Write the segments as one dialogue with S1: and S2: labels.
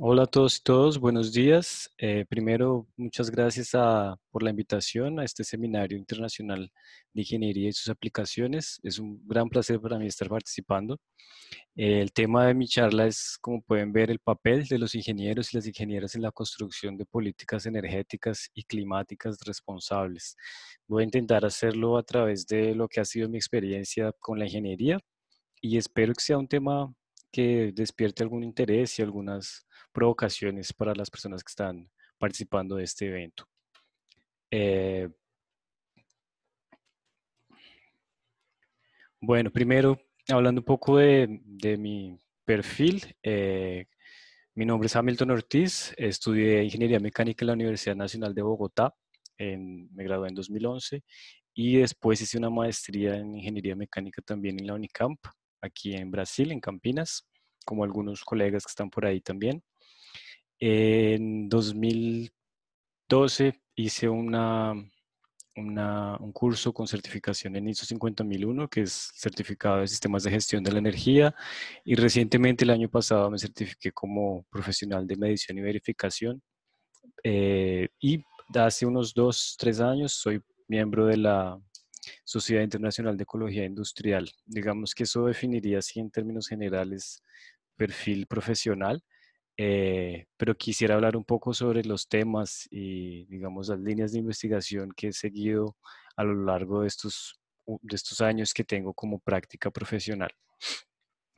S1: Hola a todos y todos, buenos días. Primero, muchas gracias por la invitación a este seminario internacional de ingeniería y sus aplicaciones. Es un gran placer para mí estar participando. El tema de mi charla es, como pueden ver, el papel de los ingenieros y las ingenieras en la construcción de políticas energéticas y climáticas responsables. Voy a intentar hacerlo a través de lo que ha sido mi experiencia con la ingeniería y espero que sea un tema que despierte algún interés y algunas provocaciones para las personas que están participando de este evento. Eh, bueno, primero, hablando un poco de mi perfil, mi nombre es Hamilton Ortiz, estudié Ingeniería Mecánica en la Universidad Nacional de Bogotá, me gradué en 2011 y después hice una maestría en Ingeniería Mecánica también en la Unicamp, aquí en Brasil, en Campinas, como algunos colegas que están por ahí también. En 2012 hice un curso con certificación en ISO 50001, que es certificado de sistemas de gestión de la energía, y recientemente el año pasado me certifiqué como profesional de medición y verificación. Y hace unos 2, 3 años soy miembro de la Sociedad Internacional de Ecología Industrial. Digamos que eso definiría así en términos generales perfil profesional, pero quisiera hablar un poco sobre los temas y, digamos, las líneas de investigación que he seguido a lo largo de estos años que tengo como práctica profesional.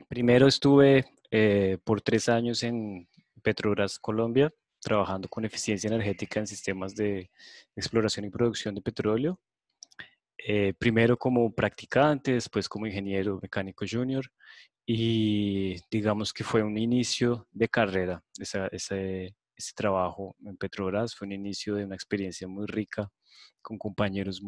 S1: Primero estuve por 3 años en Petrobras, Colombia, trabajando con eficiencia energética en sistemas de exploración y producción de petróleo. Primero como practicante, después como ingeniero mecánico junior, y digamos que fue un inicio de carrera. Ese trabajo en Petrobras fue un inicio de una experiencia muy rica, con compañeros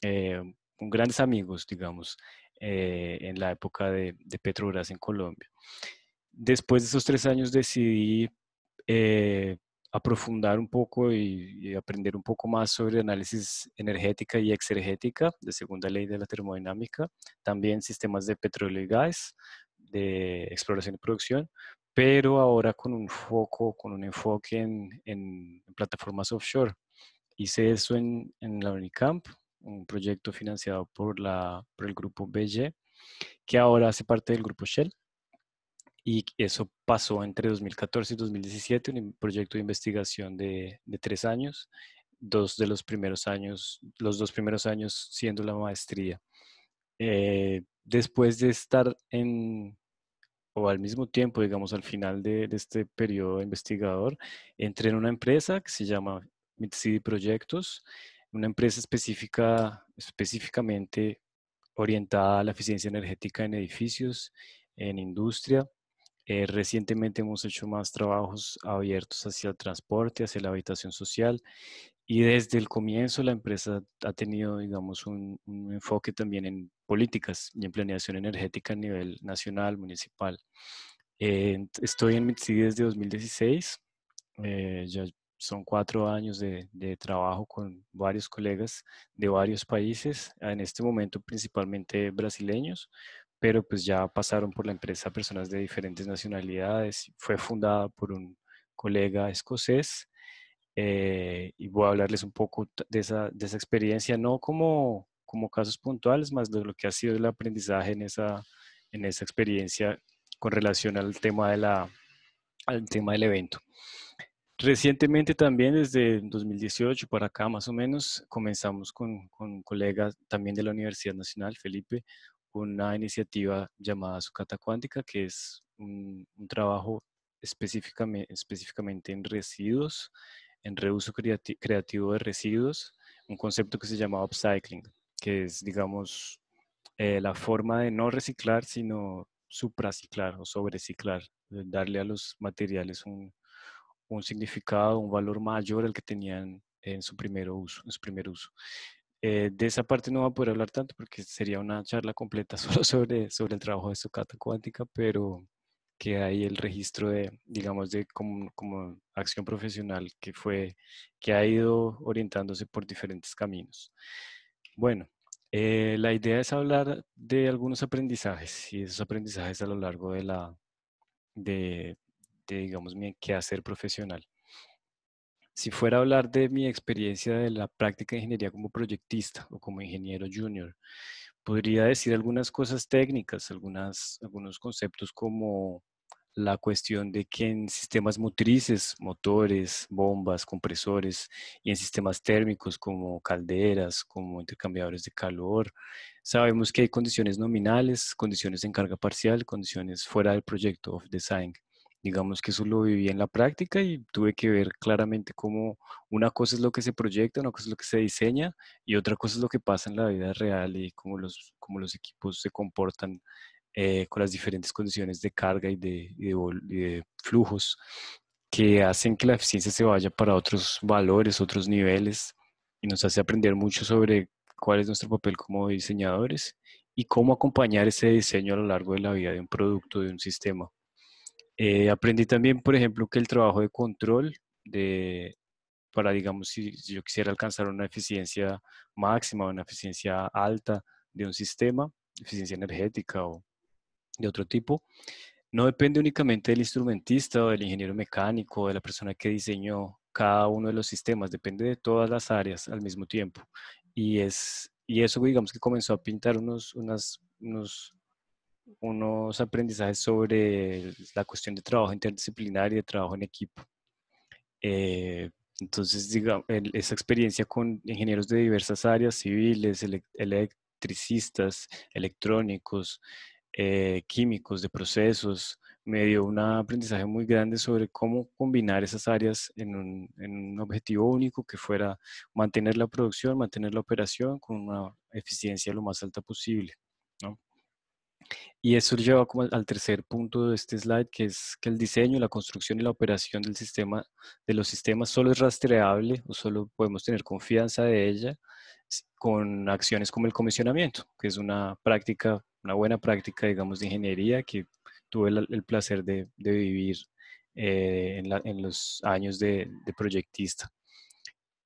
S1: eh, con grandes amigos, digamos, en la época de Petrobras en Colombia. Después de esos 3 años decidí eh, aprofundar un poco y aprender un poco más sobre análisis energética y exergética de segunda ley de la termodinámica, también sistemas de petróleo y gas, de exploración y producción, pero ahora con un enfoque en plataformas offshore. Hice eso en la Unicamp, un proyecto financiado por el grupo BG, que ahora hace parte del grupo Shell. Y eso pasó entre 2014 y 2017, un proyecto de investigación de 3 años, los 2 primeros años siendo la maestría. Después de estar o al mismo tiempo, digamos, al final de este periodo investigador, entré en una empresa que se llama Mid-City Proyectos, una empresa específicamente orientada a la eficiencia energética en edificios, en industria. Recientemente hemos hecho más trabajos abiertos hacia el transporte, hacia la habitación social, y desde el comienzo la empresa ha tenido, digamos, un enfoque también en políticas y en planeación energética a nivel nacional, municipal. Estoy en MITSI desde 2016, ya son 4 años de trabajo con varios colegas de varios países, en este momento principalmente brasileños, pero pues ya pasaron por la empresa personas de diferentes nacionalidades. Fue fundada por un colega escocés, y voy a hablarles un poco de esa experiencia, no como casos puntuales, más de lo que ha sido el aprendizaje en esa experiencia con relación al tema del evento. Recientemente también, desde 2018 para acá más o menos, comenzamos con un colega también de la Universidad Nacional, Felipe, una iniciativa llamada Sucata Cuántica, que es un trabajo específicamente en residuos, en reuso creativo de residuos, un concepto que se llama upcycling, que es, digamos, la forma de no reciclar, sino supraciclar o sobreciclar, darle a los materiales un significado, un valor mayor al que tenían en su primer uso. De esa parte no voy a poder hablar tanto porque sería una charla completa solo sobre el trabajo de sucata cuántica, pero queda ahí el registro de, digamos, de como acción profesional que ha ido orientándose por diferentes caminos. Bueno, la idea es hablar de algunos aprendizajes y esos aprendizajes a lo largo de digamos, mi quehacer profesional. Si fuera a hablar de mi experiencia de la práctica de ingeniería como proyectista o como ingeniero junior, podría decir algunas cosas técnicas, algunos conceptos como la cuestión de que en sistemas motrices, motores, bombas, compresores y en sistemas térmicos como calderas, como intercambiadores de calor, sabemos que hay condiciones nominales, condiciones en carga parcial, condiciones fuera del proyecto of design. Digamos que eso lo viví en la práctica y tuve que ver claramente cómo una cosa es lo que se proyecta, una cosa es lo que se diseña y otra cosa es lo que pasa en la vida real y cómo los equipos se comportan con las diferentes condiciones de carga y de flujos que hacen que la eficiencia se vaya para otros valores, otros niveles y nos hace aprender mucho sobre cuál es nuestro papel como diseñadores y cómo acompañar ese diseño a lo largo de la vida de un producto, de un sistema. Aprendí también, por ejemplo, que el trabajo de control para, digamos, si yo quisiera alcanzar una eficiencia máxima, una eficiencia alta de un sistema, eficiencia energética o de otro tipo, no depende únicamente del instrumentista o del ingeniero mecánico o de la persona que diseñó cada uno de los sistemas, depende de todas las áreas al mismo tiempo. Y eso, digamos, que comenzó a pintar unos aprendizajes sobre la cuestión de trabajo interdisciplinar y de trabajo en equipo. Eh, entonces, digamos, esa experiencia con ingenieros de diversas áreas, civiles, electricistas, electrónicos, químicos, de procesos, me dio un aprendizaje muy grande sobre cómo combinar esas áreas en un objetivo único que fuera mantener la producción, mantener la operación con una eficiencia lo más alta posible, ¿no? Y eso lleva como al tercer punto de este slide, que es que el diseño, la construcción y la operación del sistema, de los sistemas solo es rastreable o solo podemos tener confianza de ella con acciones como el comisionamiento, que es una práctica, una buena práctica, digamos, de ingeniería que tuve el placer de vivir en los años de proyectista.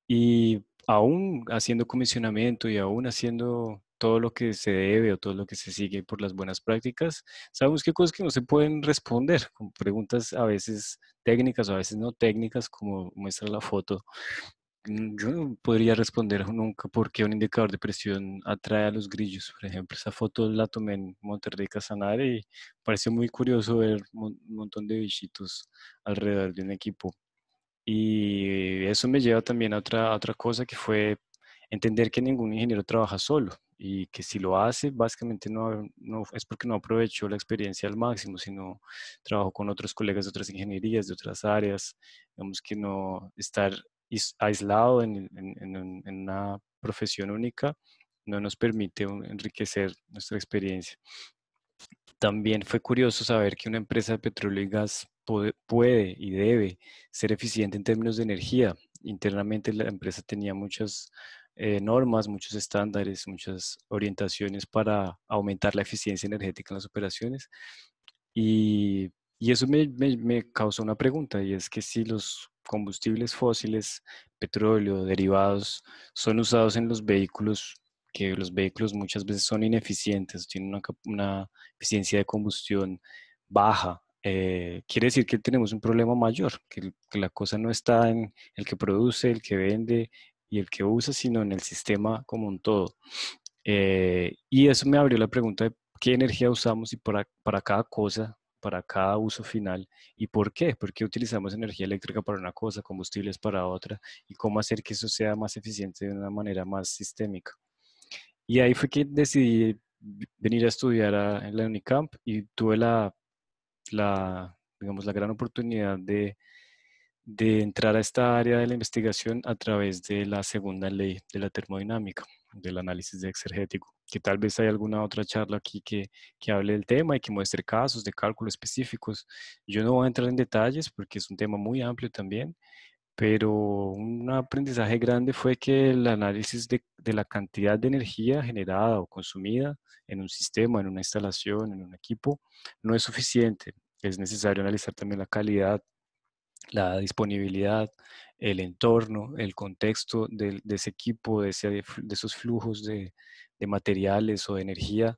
S1: Y aún haciendo comisionamiento y aún haciendo todo lo que se debe o todo lo que se sigue por las buenas prácticas, sabemos que hay cosas que no se pueden responder, con preguntas a veces técnicas o a veces no técnicas, como muestra la foto. Yo no podría responder nunca por qué un indicador de presión atrae a los grillos. Por ejemplo, esa foto la tomé en Monterrey Casanare y pareció muy curioso ver un montón de bichitos alrededor de un equipo. Y eso me lleva también a otra cosa que fue entender que ningún ingeniero trabaja solo y que si lo hace, básicamente no es porque no aprovechó la experiencia al máximo, sino trabajó con otros colegas de otras ingenierías, de otras áreas. Digamos que no estar aislado en una profesión única no nos permite enriquecer nuestra experiencia. También fue curioso saber que una empresa de petróleo y gas puede y debe ser eficiente en términos de energía. Internamente la empresa tenía muchas normas, muchos estándares, muchas orientaciones para aumentar la eficiencia energética en las operaciones. Y eso me causó una pregunta, y es que si los combustibles fósiles, petróleo, derivados, son usados en los vehículos, que los vehículos muchas veces son ineficientes, tienen una eficiencia de combustión baja, quiere decir que tenemos un problema mayor, que la cosa no está en el que produce, el que vende y el que usa, sino en el sistema como un todo. Y eso me abrió la pregunta de qué energía usamos y para cada cosa, para cada uso final, y por qué. ¿Por qué utilizamos energía eléctrica para una cosa, combustibles para otra, y cómo hacer que eso sea más eficiente de una manera más sistémica? Y ahí fue que decidí venir a estudiar en la Unicamp y tuve digamos, la gran oportunidad de entrar a esta área de la investigación a través de la segunda ley de la termodinámica, del análisis de exergético, que tal vez hay alguna otra charla aquí que hable del tema y que muestre casos de cálculo específicos. Yo no voy a entrar en detalles porque es un tema muy amplio también, pero un aprendizaje grande fue que el análisis de la cantidad de energía generada o consumida en un sistema, en una instalación, en un equipo, no es suficiente. Es necesario analizar también la calidad, la disponibilidad, el entorno, el contexto de ese equipo, de esos flujos de materiales o de energía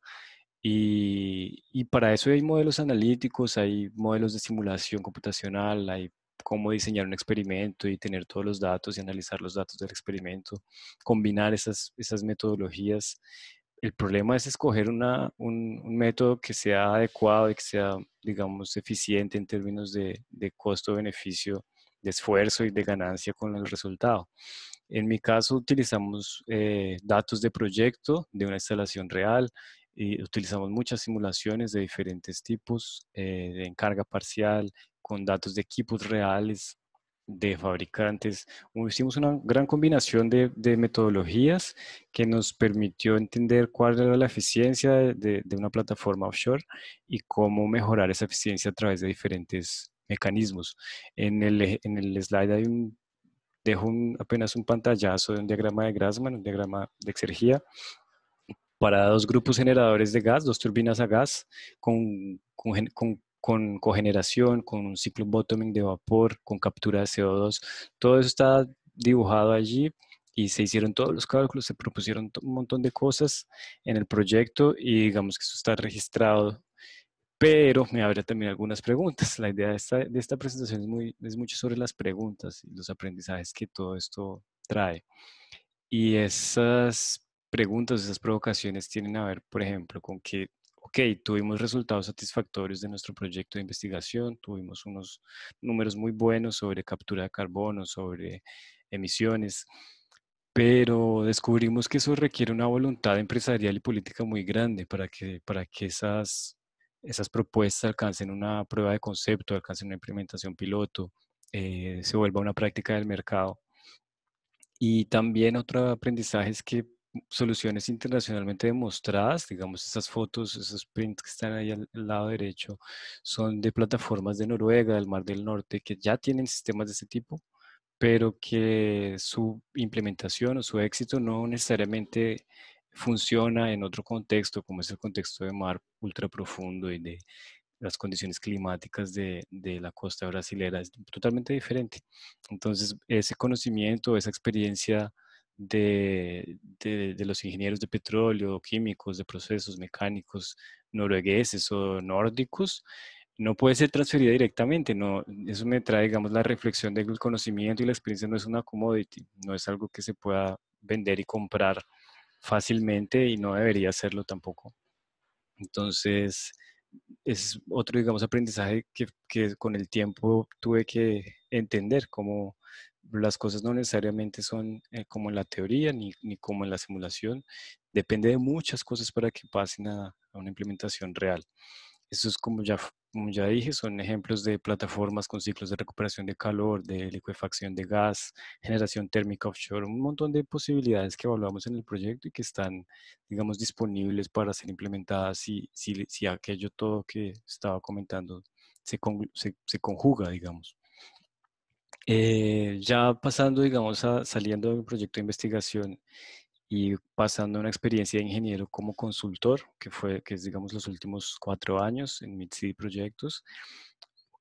S1: Y para eso hay modelos analíticos, hay modelos de simulación computacional, hay cómo diseñar un experimento y tener todos los datos y analizar los datos del experimento, combinar esas metodologías. El problema es escoger un método que sea adecuado y que sea, digamos, eficiente en términos de costo-beneficio, de esfuerzo y de ganancia con el resultado. En mi caso utilizamos datos de proyecto de una instalación real y utilizamos muchas simulaciones de diferentes tipos, de encarga parcial, con datos de equipos reales, de fabricantes. Hicimos una gran combinación de metodologías que nos permitió entender cuál era la eficiencia de una plataforma offshore y cómo mejorar esa eficiencia a través de diferentes mecanismos. En el slide hay dejo apenas un pantallazo de un diagrama de Grassmann, un diagrama de exergía, para dos grupos generadores de gas, dos turbinas a gas, con cogeneración, con un ciclo bottoming de vapor, con captura de CO2. Todo eso está dibujado allí y se hicieron todos los cálculos, se propusieron un montón de cosas en el proyecto y digamos que eso está registrado, pero me abre también algunas preguntas. La idea de esta presentación es mucho sobre las preguntas y los aprendizajes que todo esto trae. Y esas preguntas, esas provocaciones tienen a ver, por ejemplo, con que, ok, tuvimos resultados satisfactorios de nuestro proyecto de investigación, tuvimos unos números muy buenos sobre captura de carbono, sobre emisiones, pero descubrimos que eso requiere una voluntad empresarial y política muy grande para que esas propuestas alcancen una prueba de concepto, alcancen una implementación piloto, se vuelva una práctica del mercado. Y también otro aprendizaje es que soluciones internacionalmente demostradas, digamos esas fotos, esos prints que están ahí al lado derecho, son de plataformas de Noruega, del Mar del Norte, que ya tienen sistemas de ese tipo, pero que su implementación o su éxito no necesariamente funciona en otro contexto, como es el contexto de mar ultra profundo y de las condiciones climáticas de la costa brasilera es totalmente diferente. Entonces, ese conocimiento, esa experiencia de los ingenieros de petróleo, químicos, de procesos mecánicos noruegueses o nórdicos, no puede ser transferida directamente. No, eso me trae, digamos, la reflexión de que el conocimiento y la experiencia no es una commodity, no es algo que se pueda vender y comprar fácilmente y no debería hacerlo tampoco. Entonces, es otro, digamos, aprendizaje que con el tiempo tuve que entender, cómo las cosas no necesariamente son como en la teoría ni como en la simulación. Depende de muchas cosas para que pasen a una implementación real. Eso es como ya dije, son ejemplos de plataformas con ciclos de recuperación de calor, de liquefacción de gas, generación térmica offshore, un montón de posibilidades que evaluamos en el proyecto y que están, digamos, disponibles para ser implementadas si aquello todo que estaba comentando se conjuga, digamos. Ya pasando, digamos, saliendo del proyecto de investigación y pasando a una experiencia de ingeniero como consultor, que es, digamos, los últimos 4 años en Mid-City Proyectos,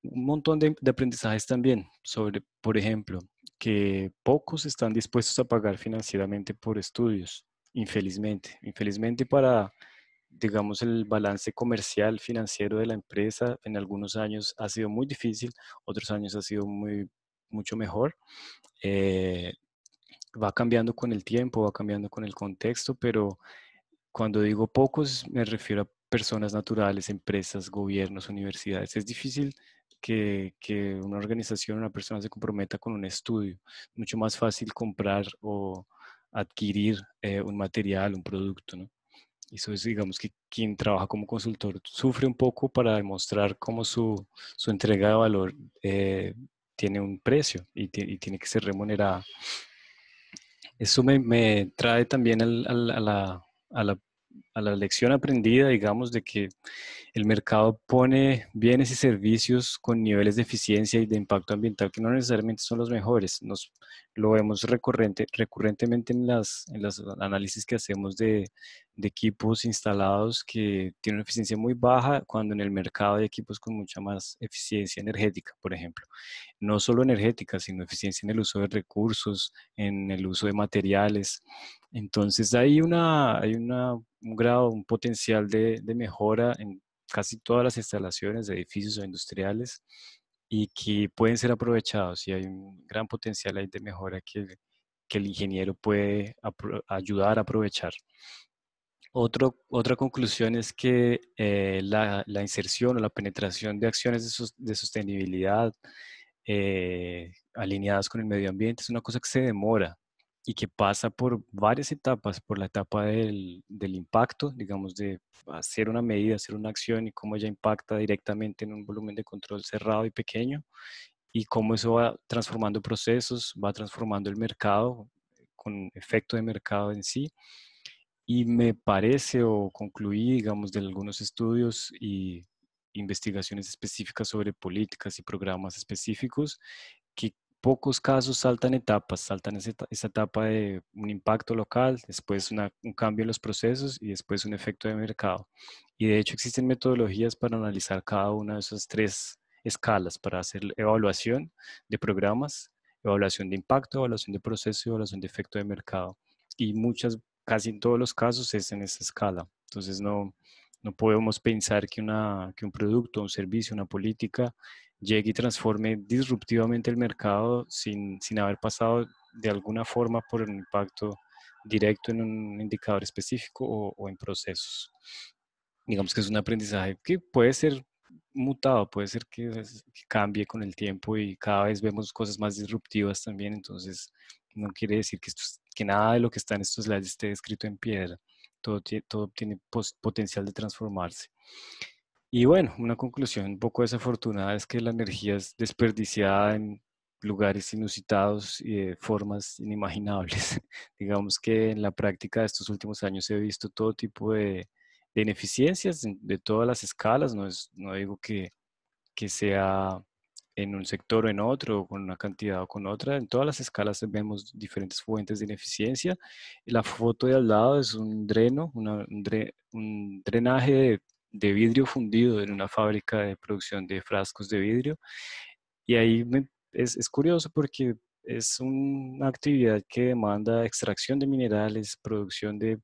S1: un montón de aprendizajes también sobre, por ejemplo, que pocos están dispuestos a pagar financieramente por estudios, infelizmente. Infelizmente para, digamos, el balance comercial, financiero de la empresa en algunos años ha sido muy difícil, otros años ha sido mucho mejor. Eh, Va cambiando con el tiempo, va cambiando con el contexto, pero cuando digo pocos me refiero a personas naturales, empresas, gobiernos, universidades. Es difícil que una organización, una persona se comprometa con un estudio. Mucho más fácil comprar o adquirir un material, un producto, ¿no? Eso es, digamos, que quien trabaja como consultor sufre un poco para demostrar cómo su entrega de valor tiene un precio y tiene que ser remunerada. Eso me trae también a la, a la lección aprendida, digamos, de que el mercado pone bienes y servicios con niveles de eficiencia y de impacto ambiental que no necesariamente son los mejores. Lo vemos recurrentemente en los análisis que hacemos de equipos instalados que tienen una eficiencia muy baja, cuando en el mercado hay equipos con mucha más eficiencia energética, por ejemplo. No solo energética, sino eficiencia en el uso de recursos, en el uso de materiales. Entonces un grado, un potencial de mejora en casi todas las instalaciones de edificios o industriales y que pueden ser aprovechados y hay un gran potencial ahí de mejora que el ingeniero puede ayudar a aprovechar. Otra conclusión es que la inserción o la penetración de acciones de sostenibilidad alineadas con el medio ambiente es una cosa que se demora y que pasa por varias etapas, por la etapa del impacto, digamos, de hacer una medida, hacer una acción y cómo ella impacta directamente en un volumen de control cerrado y pequeño y cómo eso va transformando procesos, va transformando el mercado con efecto de mercado en sí. Y me parece o concluí, digamos, de algunos estudios y investigaciones específicas sobre políticas y programas específicos, que pocos casos saltan etapas, saltan esa etapa de un impacto local, después un cambio en los procesos y después un efecto de mercado. Y de hecho existen metodologías para analizar cada una de esas tres escalas, para hacer evaluación de programas, evaluación de impacto, evaluación de proceso y evaluación de efecto de mercado. Y casi en todos los casos es en esa escala. Entonces no podemos pensar que un producto, un servicio, una política llegue y transforme disruptivamente el mercado sin haber pasado de alguna forma por un impacto directo en un indicador específico o en procesos. Digamos que es un aprendizaje que puede ser mutado, puede ser que cambie con el tiempo y cada vez vemos cosas más disruptivas también, entonces no quiere decir que nada de lo que está en estos slides esté escrito en piedra, todo tiene potencial de transformarse. Y bueno, una conclusión un poco desafortunada es que la energía es desperdiciada en lugares inusitados y de formas inimaginables. Digamos que en la práctica de estos últimos años he visto todo tipo de ineficiencias de todas las escalas. No digo que sea en un sector o en otro, o con una cantidad o con otra. En todas las escalas vemos diferentes fuentes de ineficiencia. La foto de al lado es un dreno, un drenaje de vidrio fundido en una fábrica de producción de frascos de vidrio. Y ahí es curioso porque es una actividad que demanda extracción de minerales, producción de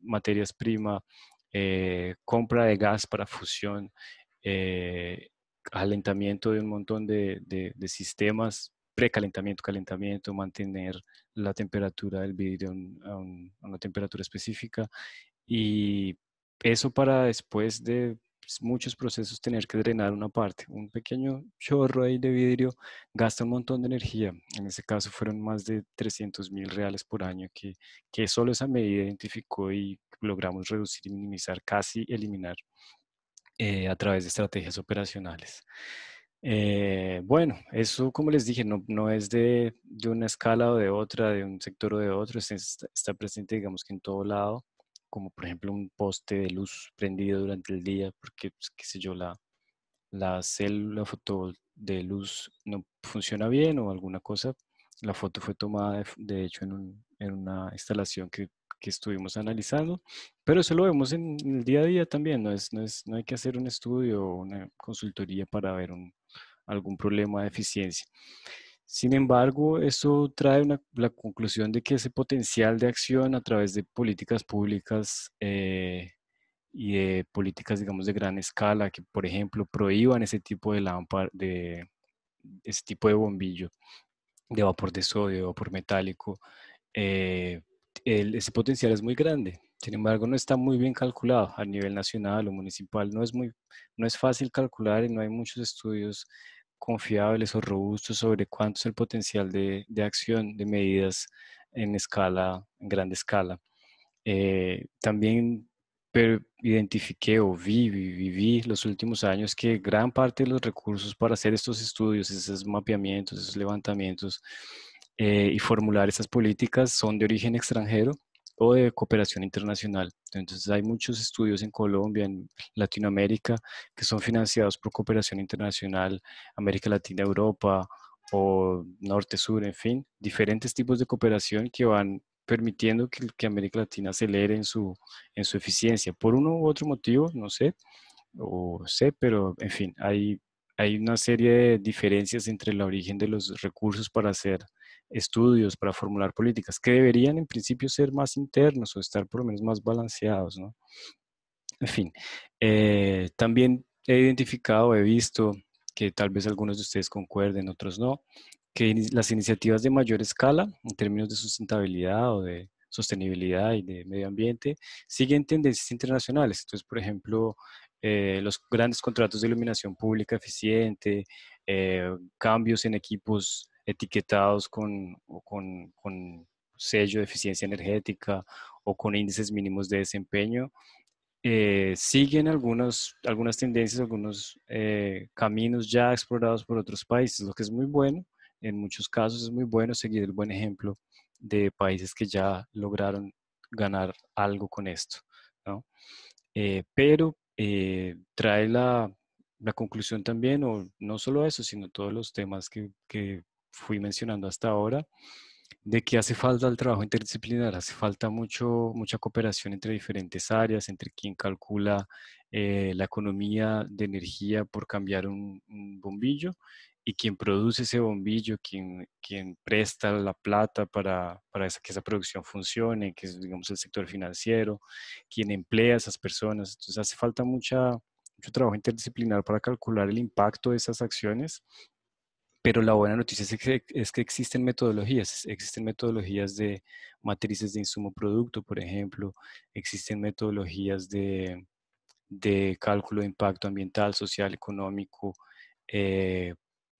S1: materias primas, compra de gas para fusión, calentamiento de un montón de sistemas, precalentamiento, calentamiento, mantener la temperatura del vidrio a una temperatura específica y eso para después de muchos procesos tener que drenar una parte. Un pequeño chorro ahí de vidrio gasta un montón de energía. En ese caso fueron más de 300.000 reales por año que solo esa medida identificó y logramos reducir y minimizar, casi eliminar a través de estrategias operacionales. Bueno, eso como les dije, no es de una escala o de otra, de un sector o de otro, está presente digamos que en todo lado, como por ejemplo un poste de luz prendido durante el día, porque pues, qué sé yo, la célula foto de luz no funciona bien o alguna cosa. La foto fue tomada de hecho en una instalación que estuvimos analizando, pero eso lo vemos en el día a día también, no hay que hacer un estudio o una consultoría para ver algún problema de eficiencia. Sin embargo, eso trae la conclusión de que ese potencial de acción a través de políticas públicas y de políticas, digamos, de gran escala, que por ejemplo prohíban ese tipo de lámpara, ese tipo de bombillo de vapor de sodio, de vapor metálico, eh, ese potencial es muy grande. Sin embargo, no está muy bien calculado a nivel nacional o municipal. No es fácil calcular y no hay muchos estudios confiables o robustos sobre cuánto es el potencial de acción de medidas en escala, en grande escala. También identifiqué o viví los últimos años que gran parte de los recursos para hacer estos estudios, esos mapeamientos, esos levantamientos y formular esas políticas son de origen extranjero o de cooperación internacional. Entonces hay muchos estudios en Colombia, en Latinoamérica, que son financiados por cooperación internacional, América Latina, Europa o Norte, Sur, en fin, diferentes tipos de cooperación que van permitiendo que América Latina acelere en su eficiencia. Por uno u otro motivo, no sé, pero en fin, hay una serie de diferencias entre el origen de los recursos para hacer estudios, para formular políticas, que deberían en principio ser más internos o estar por lo menos más balanceados, ¿no? En fin, también he identificado, he visto que tal vez algunos de ustedes concuerden, otros no, que las iniciativas de mayor escala en términos de sustentabilidad o de sostenibilidad y de medio ambiente siguen tendencias internacionales. Entonces, por ejemplo, los grandes contratos de iluminación pública eficiente, cambios en equipos etiquetados con sello de eficiencia energética o con índices mínimos de desempeño, siguen algunas tendencias, algunos caminos ya explorados por otros países, lo que es muy bueno. En muchos casos es muy bueno seguir el buen ejemplo de países que ya lograron ganar algo con esto, ¿no? Pero trae la conclusión también, o no solo eso, sino todos los temas que fui mencionando hasta ahora, de que hace falta el trabajo interdisciplinar, hace falta mucha cooperación entre diferentes áreas, entre quien calcula la economía de energía por cambiar un bombillo y quien produce ese bombillo, quien presta la plata para que esa producción funcione, que es, digamos, el sector financiero, quien emplea a esas personas. Entonces hace falta mucho trabajo interdisciplinar para calcular el impacto de esas acciones, pero la buena noticia es que existen metodologías de matrices de insumo-producto, por ejemplo, existen metodologías de cálculo de impacto ambiental, social, económico, eh,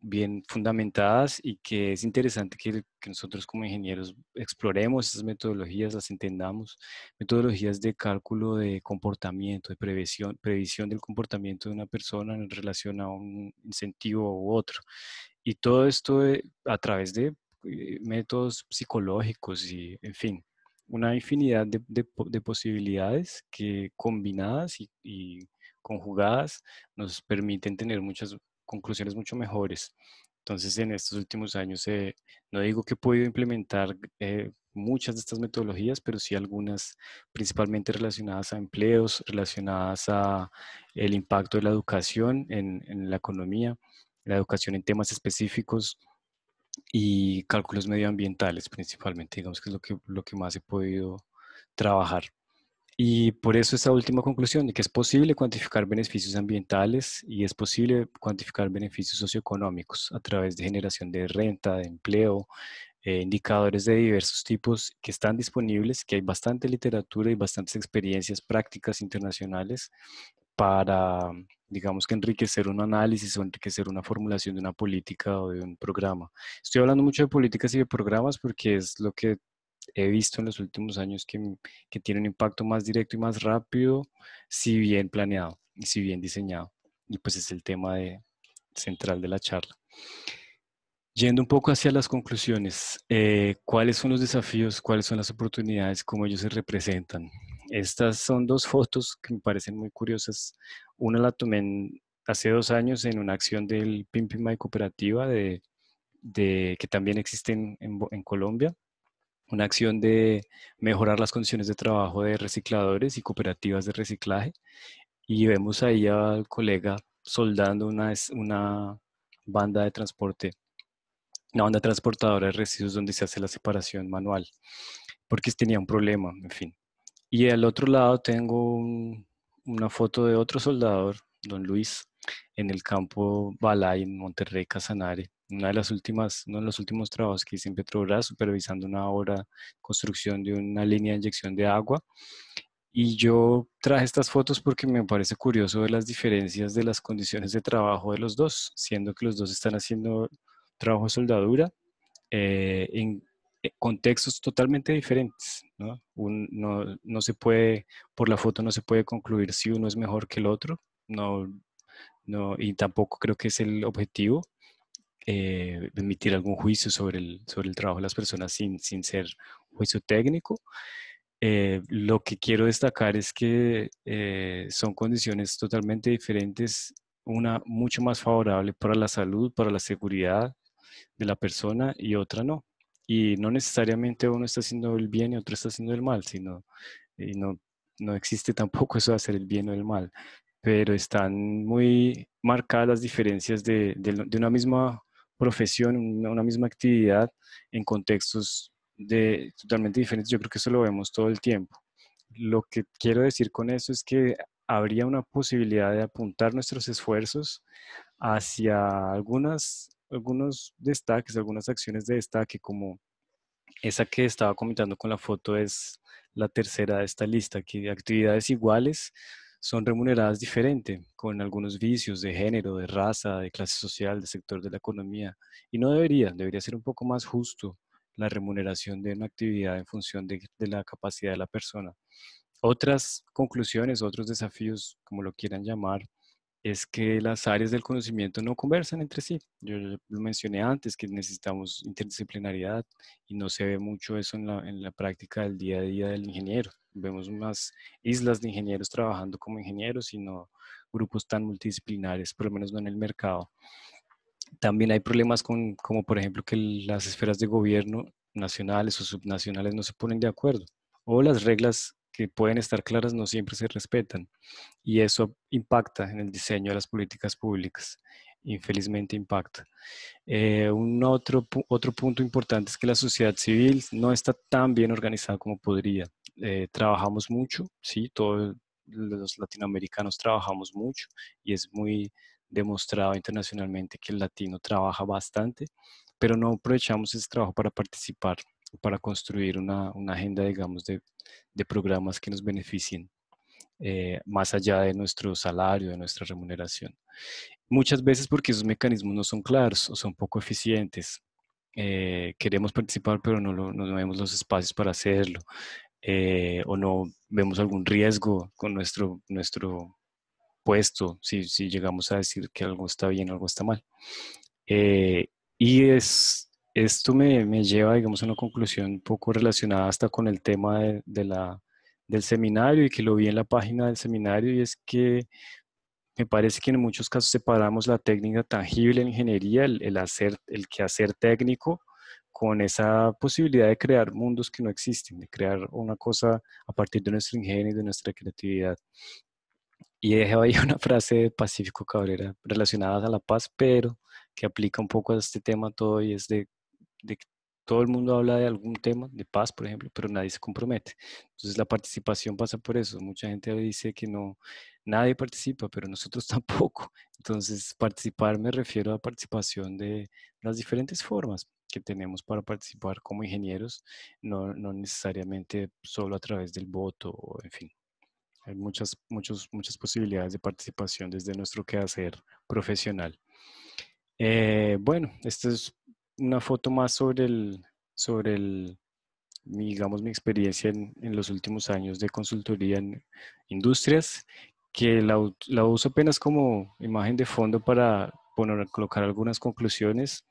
S1: bien fundamentadas, y que es interesante que nosotros como ingenieros exploremos esas metodologías, las entendamos, metodologías de cálculo de comportamiento, de previsión del comportamiento de una persona en relación a un incentivo u otro. Y todo esto a través de métodos psicológicos y, en fin, una infinidad de posibilidades que combinadas y conjugadas nos permiten tener muchas conclusiones mucho mejores. Entonces, en estos últimos años, no digo que he podido implementar muchas de estas metodologías, pero sí algunas principalmente relacionadas a empleos, relacionadas a el impacto de la educación en la economía, la educación en temas específicos y cálculos medioambientales principalmente, digamos que es lo que más he podido trabajar. Y por eso esa última conclusión de que es posible cuantificar beneficios ambientales y es posible cuantificar beneficios socioeconómicos a través de generación de renta, de empleo, indicadores de diversos tipos que están disponibles, que hay bastante literatura y bastantes experiencias prácticas internacionales para, digamos, que enriquecer un análisis o enriquecer una formulación de una política o de un programa. Estoy hablando mucho de políticas y de programas porque es lo que he visto en los últimos años que tiene un impacto más directo y más rápido, si bien planeado y si bien diseñado. Y pues es el tema central de la charla. Yendo un poco hacia las conclusiones, ¿cuáles son los desafíos, cuáles son las oportunidades, cómo ellos se representan? Estas son dos fotos que me parecen muy curiosas. Una la tomé hace 2 años en una acción del Pimpimay Cooperativa que también existe en Colombia, una acción de mejorar las condiciones de trabajo de recicladores y cooperativas de reciclaje. Y vemos ahí al colega soldando una banda de transporte, una banda transportadora de residuos donde se hace la separación manual, porque tenía un problema, en fin. Y al otro lado tengo una foto de otro soldador, don Luis, en el campo Balay, en Monterrey, Casanare. Uno de los últimos trabajos que hice en Petrobras, supervisando una obra, construcción de una línea de inyección de agua. Y yo traje estas fotos porque me parece curioso ver las diferencias de las condiciones de trabajo de los dos, siendo que los dos están haciendo trabajo de soldadura en contextos totalmente diferentes, ¿no? No se puede, por la foto no se puede concluir si uno es mejor que el otro, no, no, y tampoco creo que es el objetivo emitir algún juicio sobre el trabajo de las personas sin ser juicio técnico. Lo que quiero destacar es que son condiciones totalmente diferentes, una mucho más favorable para la salud, para la seguridad de la persona y otra no. Y no necesariamente uno está haciendo el bien y otro está haciendo el mal, y no existe tampoco eso de hacer el bien o el mal, pero están muy marcadas las diferencias de una misma profesión, una misma actividad en contextos totalmente diferentes. Yo creo que eso lo vemos todo el tiempo. Lo que quiero decir con eso es que habría una posibilidad de apuntar nuestros esfuerzos hacia algunos destaques, algunas acciones de destaque, como esa que estaba comentando con la foto es la tercera de esta lista, que actividades iguales son remuneradas diferente, con algunos vicios de género, de raza, de clase social, de sector de la economía. Y no debería ser un poco más justo la remuneración de una actividad en función de la capacidad de la persona. Otras conclusiones, otros desafíos, como lo quieran llamar, es que las áreas del conocimiento no conversan entre sí. Yo lo mencioné antes, que necesitamos interdisciplinariedad y no se ve mucho eso en la práctica del día a día del ingeniero. Vemos más islas de ingenieros trabajando como ingenieros y no grupos tan multidisciplinares, por lo menos no en el mercado. También hay problemas como por ejemplo que las esferas de gobierno nacionales o subnacionales no se ponen de acuerdo, o las reglas que pueden estar claras no siempre se respetan, y eso impacta en el diseño de las políticas públicas. Infelizmente impacta. Otro punto importante es que la sociedad civil no está tan bien organizada como podría. Trabajamos mucho, sí, todos los latinoamericanos trabajamos mucho y es muy demostrado internacionalmente que el latino trabaja bastante, pero no aprovechamos ese trabajo para participar, para construir una agenda, digamos, de programas que nos beneficien más allá de nuestro salario, de nuestra remuneración. Muchas veces porque esos mecanismos no son claros o son poco eficientes. Queremos participar, pero no vemos los espacios para hacerlo, o no vemos algún riesgo con nuestro puesto si llegamos a decir que algo está bien, algo está mal. Eh, Esto me lleva, digamos, a una conclusión un poco relacionada hasta con el tema del seminario, y que lo vi en la página del seminario, y es que me parece que en muchos casos separamos la técnica tangible en ingeniería, el quehacer técnico, con esa posibilidad de crear mundos que no existen, de crear una cosa a partir de nuestro ingenio y de nuestra creatividad. Y dejo ahí una frase de Pacífico Cabrera relacionada a la paz, pero que aplica un poco a este tema todo, y es de que todo el mundo habla de algún tema, de paz, por ejemplo, pero nadie se compromete. Entonces la participación pasa por eso. Mucha gente dice que no, nadie participa, pero nosotros tampoco. Entonces participar, me refiero a participación de las diferentes formas que tenemos para participar como ingenieros, no necesariamente solo a través del voto, o en fin. Hay muchas posibilidades de participación desde nuestro quehacer profesional. Bueno, esta es una foto más digamos, mi experiencia en los últimos años de consultoría en industrias, que la uso apenas como imagen de fondo para colocar algunas conclusiones.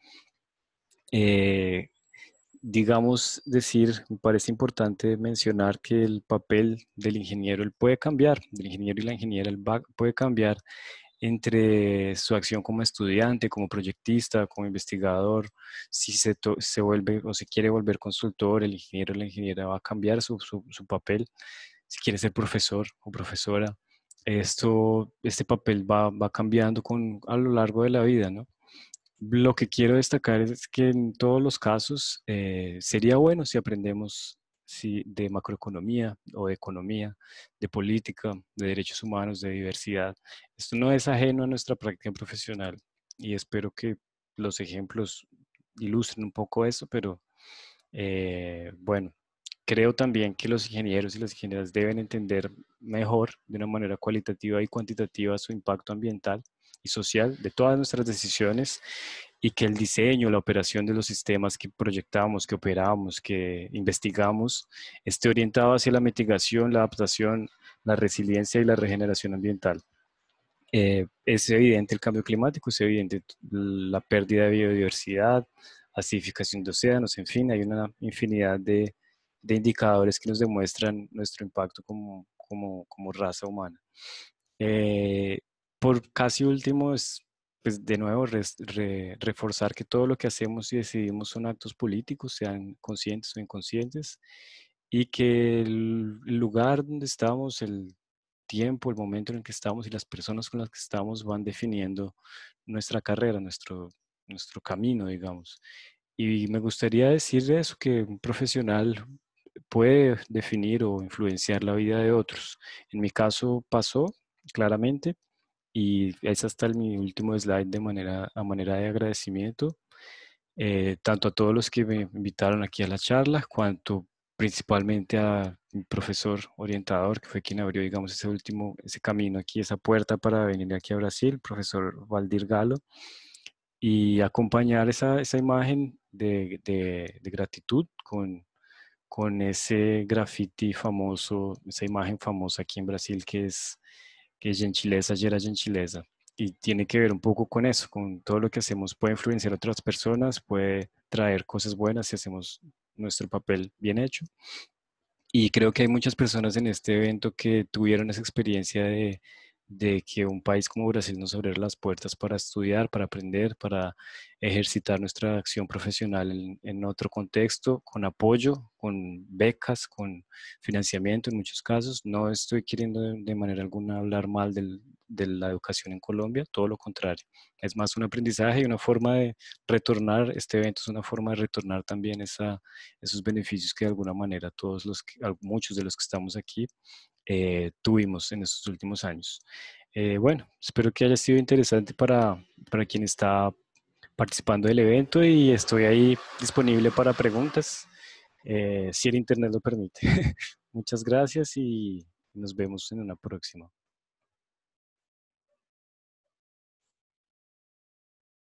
S1: Eh, digamos, me parece importante mencionar que el papel del ingeniero, él puede cambiar, del ingeniero y la ingeniera, puede cambiar entre su acción como estudiante, como proyectista, como investigador. Si se vuelve o se quiere volver consultor, el ingeniero o la ingeniera va a cambiar su papel. Si quiere ser profesor o profesora, este papel va cambiando a lo largo de la vida, ¿no? Lo que quiero destacar es que en todos los casos sería bueno si aprendemos de macroeconomía o de economía, de política, de derechos humanos, de diversidad. Esto no es ajeno a nuestra práctica profesional, y espero que los ejemplos ilustren un poco eso, pero bueno, creo también que los ingenieros y las ingenieras deben entender mejor, de una manera cualitativa y cuantitativa, su impacto ambiental y social de todas nuestras decisiones, y que el diseño, la operación de los sistemas que proyectamos, que operamos, que investigamos, esté orientado hacia la mitigación, la adaptación, la resiliencia y la regeneración ambiental. Es evidente el cambio climático, es evidente la pérdida de biodiversidad, acidificación de océanos, en fin, hay una infinidad de indicadores que nos demuestran nuestro impacto como raza humana. Eh, por casi último, pues de nuevo reforzar que todo lo que hacemos y decidimos son actos políticos, sean conscientes o inconscientes, y que el lugar donde estamos, el tiempo, el momento en el que estamos y las personas con las que estamos van definiendo nuestra carrera, nuestro camino, digamos. Y me gustaría decir eso, que un profesional puede definir o influenciar la vida de otros. En mi caso pasó claramente y es hasta mi último slide a manera de agradecimiento, tanto a todos los que me invitaron aquí a la charla, cuanto principalmente a mi profesor orientador, que fue quien abrió, digamos, ese camino aquí, esa puerta para venir aquí a Brasil, profesor Valdir Galo, y acompañar esa imagen de gratitud con ese graffiti famoso, esa imagen famosa aquí en Brasil que es gentileza gera gentileza. Y tiene que ver un poco con eso, con todo lo que hacemos puede influenciar a otras personas, puede traer cosas buenas si hacemos nuestro papel bien hecho. Y creo que hay muchas personas en este evento que tuvieron esa experiencia de que un país como Brasil nos abriera las puertas para estudiar, para aprender, para ejercitar nuestra acción profesional en otro contexto, con apoyo, con becas, con financiamiento en muchos casos. No estoy queriendo de manera alguna hablar mal de la educación en Colombia, todo lo contrario. Es más un aprendizaje y una forma de retornar, este evento es una forma de retornar también esos beneficios que de alguna manera muchos de los que estamos aquí tuvimos en estos últimos años. Bueno, espero que haya sido interesante para quien está participando del evento y estoy ahí disponible para preguntas, si el internet lo permite. Muchas gracias y nos vemos en una próxima.